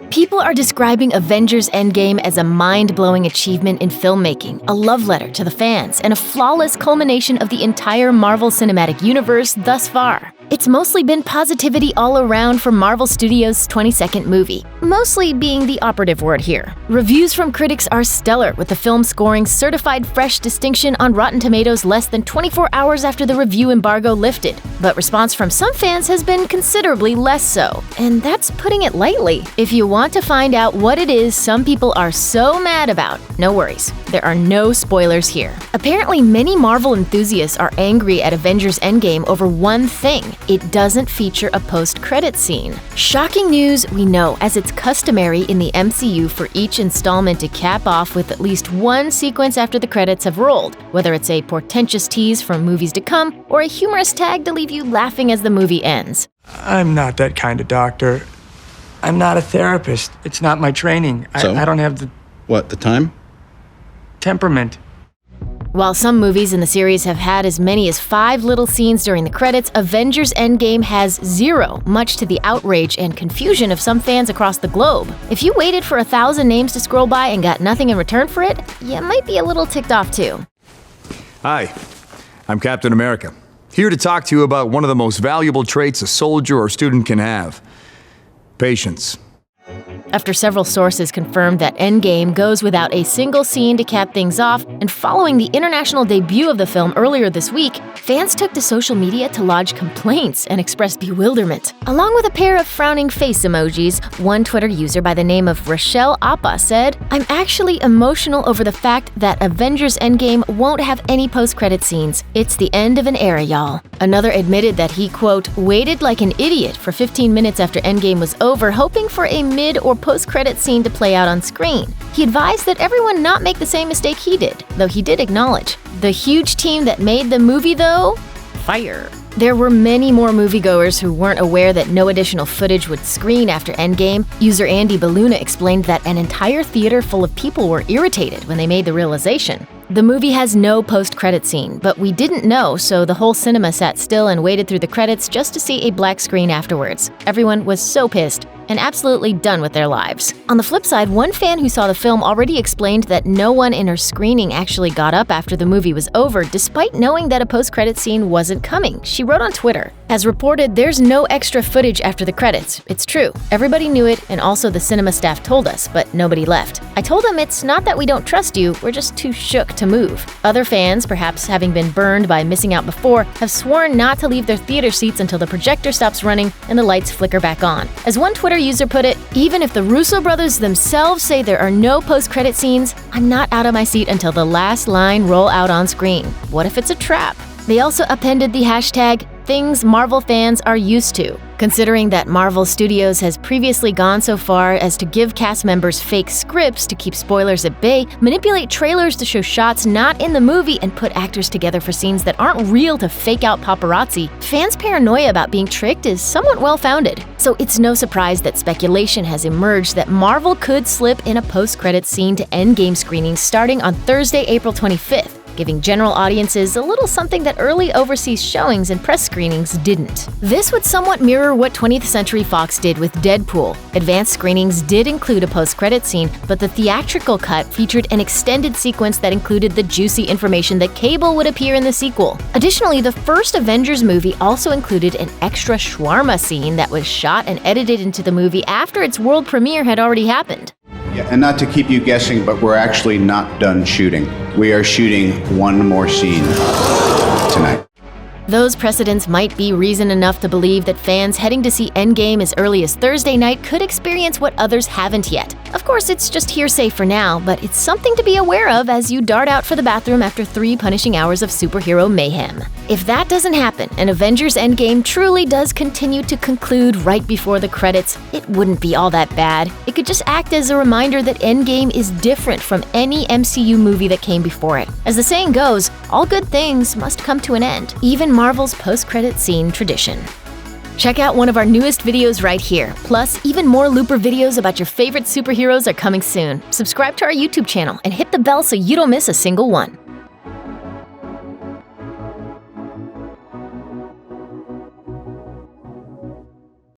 People are describing Avengers Endgame as a mind-blowing achievement in filmmaking, a love letter to the fans, and a flawless culmination of the entire Marvel Cinematic Universe thus far. It's mostly been positivity all around for Marvel Studios' 22nd movie, mostly being the operative word here. Reviews from critics are stellar, with the film scoring certified fresh distinction on Rotten Tomatoes less than 24 hours after the review embargo lifted. But response from some fans has been considerably less so, and that's putting it lightly. If you want to find out what it is some people are so mad about, no worries, there are no spoilers here. Apparently, many Marvel enthusiasts are angry at Avengers Endgame over one thing: it doesn't feature a post-credit scene. Shocking news, we know, as it's customary in the MCU for each installment to cap off with at least one sequence after the credits have rolled, whether it's a portentous tease from movies to come or a humorous tag to leave you laughing as the movie ends. I'm not that kind of doctor. I'm not a therapist. It's not my training. I don't have the time? Temperament. While some movies in the series have had as many as 5 little scenes during the credits, Avengers Endgame has 0, much to the outrage and confusion of some fans across the globe. If you waited for 1,000 names to scroll by and got nothing in return for it, you might be a little ticked off too. Hi, I'm Captain America, here to talk to you about one of the most valuable traits a soldier or student can have: patience. After several sources confirmed that Endgame goes without a single scene to cap things off, and following the international debut of the film earlier this week, fans took to social media to lodge complaints and express bewilderment. Along with a pair of frowning face emojis, one Twitter user by the name of Rochelle Appa said, "I'm actually emotional over the fact that Avengers Endgame won't have any post-credit scenes. It's the end of an era, y'all." Another admitted that he, quote, "waited like an idiot for 15 minutes after Endgame was over, hoping for a mid- or post-credit scene to play out on screen. He advised that everyone not make the same mistake he did, though he did acknowledge, the huge team that made the movie though? Fire." There were many more moviegoers who weren't aware that no additional footage would screen after Endgame. User Andy Baluna explained that an entire theater full of people were irritated when they made the realization. The movie has no post-credit scene, but we didn't know, so the whole cinema sat still and waited through the credits just to see a black screen afterwards. Everyone was so pissed and absolutely done with their lives. On the flip side, one fan who saw the film already explained that no one in her screening actually got up after the movie was over, despite knowing that a post-credit scene wasn't coming. She wrote on Twitter, "As reported, there's no extra footage after the credits. It's true. Everybody knew it, and also the cinema staff told us, but nobody left. I told them it's not that we don't trust you, we're just too shook to move." Other fans, perhaps having been burned by missing out before, have sworn not to leave their theater seats until the projector stops running and the lights flicker back on. As one Twitter user put it, "Even if the Russo brothers themselves say there are no post-credit scenes, I'm not out of my seat until the last line roll out on screen. What if it's a trap?" They also appended the hashtag, "things Marvel fans are used to," considering that Marvel Studios has previously gone so far as to give cast members fake scripts to keep spoilers at bay, manipulate trailers to show shots not in the movie, and put actors together for scenes that aren't real to fake out paparazzi. Fans' paranoia about being tricked is somewhat well-founded. So it's no surprise that speculation has emerged that Marvel could slip in a post-credits scene to Endgame screenings starting on Thursday, April 25th. Giving general audiences a little something that early overseas showings and press screenings didn't. This would somewhat mirror what 20th Century Fox did with Deadpool. Advanced screenings did include a post-credit scene, but the theatrical cut featured an extended sequence that included the juicy information that Cable would appear in the sequel. Additionally, the first Avengers movie also included an extra shawarma scene that was shot and edited into the movie after its world premiere had already happened. Yeah, and not to keep you guessing, but we're actually not done shooting. We are shooting one more scene tonight. Those precedents might be reason enough to believe that fans heading to see Endgame as early as Thursday night could experience what others haven't yet. Of course, it's just hearsay for now, but it's something to be aware of as you dart out for the bathroom after 3 punishing hours of superhero mayhem. If that doesn't happen, and Avengers Endgame truly does continue to conclude right before the credits, it wouldn't be all that bad. It could just act as a reminder that Endgame is different from any MCU movie that came before it. As the saying goes, all good things must come to an end, even Marvel's post-credit scene tradition. Check out one of our newest videos right here. Plus, even more Looper videos about your favorite superheroes are coming soon. Subscribe to our YouTube channel and hit the bell so you don't miss a single one.